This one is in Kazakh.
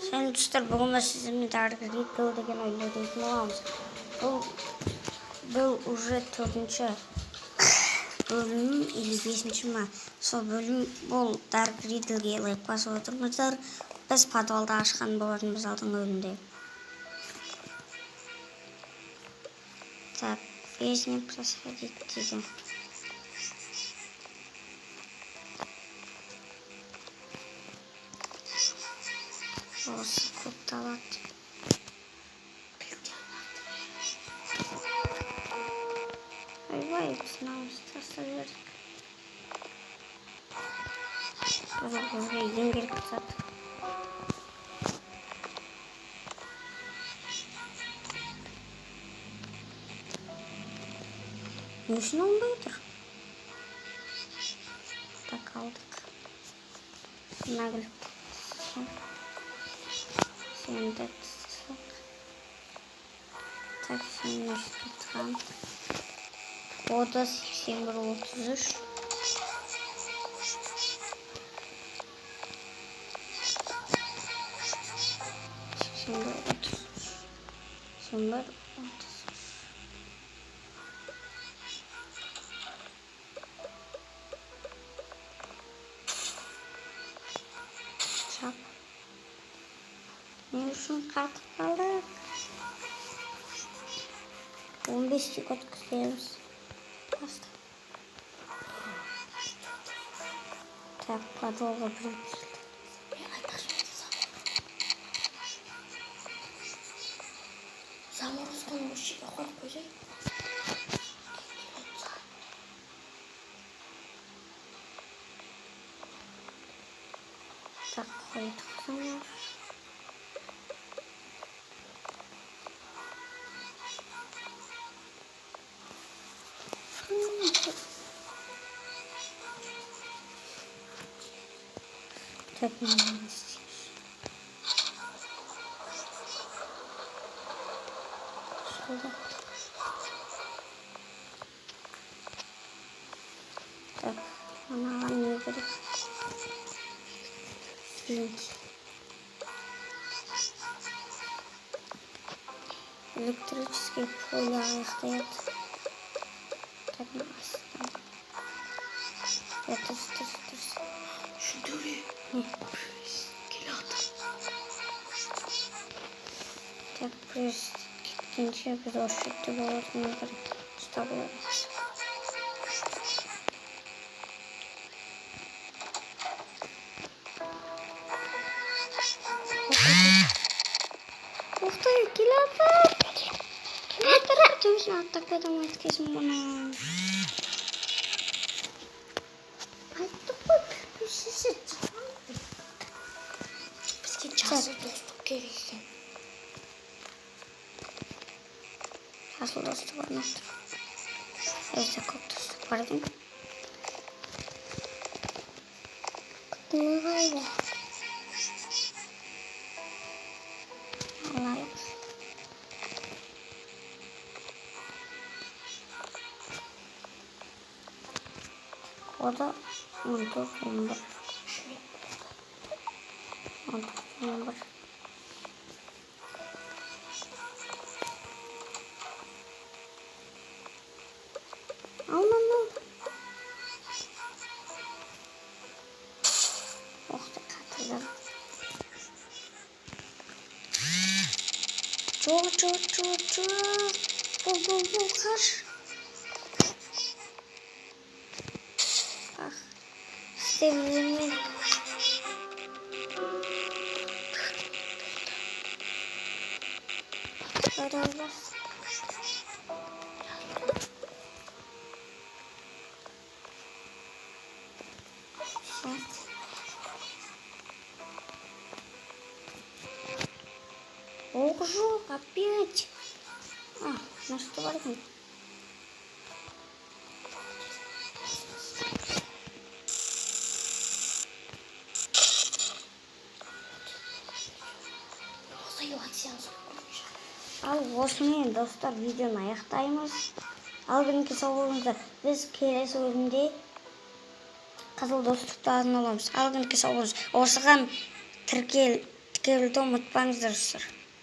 Sen dostlar, bugün sizinle Dark Riddle деген oyunu oynayатын боламыз. Бұл уже 4-ші бөлім или 5-ші ма? Сол бөлім бұл Dark Riddle'ге лайк басып отырмыздар. Біз подвалда ашқан болатынбыз алдыңғы бөлімде. Так, песни происходить дейді. Осы көпталады. Айбай, сынауыз таста бердік. Бізге ең керек зат. Не үшін алынбай отыр? Так, алдық. Нағылып. Сенді тұсық. Так, сені өшті тұған. Ода 81-33. Çap. Ne үшін қатып қалдық? 15 секунд күтеміз. Баста. Так, подолға бірін түсілді. Заморозканы өшіге қойып қойдай. Так, қойдық замор. Так, не надо здесь. Сюда. Так, она не будет. Электрические поля стоят. Так, ну, это что? Шудури. Так, прежде кеткенше біз осы жерде болатын бір ұстап аламыз. Уқтай, келатыр! Төбесін аттап қойдым өткесін бұны. Айттық қой, көшесі чыққан. Бізге жасы достық керек екен. Жасыл достық бар ма? Өзі көп достық бар екен. Күтімі қайды. Алайық. Кода 14-11. 14-11. Al. Oh, da katıldım. Çok. Bu kaç. Ah. Sevimli. Beraber. Ох, жок, опять. На что варим? Ал осымен достар видеоны аяқтаймыз. Алдыңғы сауалыңызда біз келесі бөлімде қызыл достықты азын аламыз. Алдыңғы сауалыңыз осыған келуді ұмытпаңыздар достар.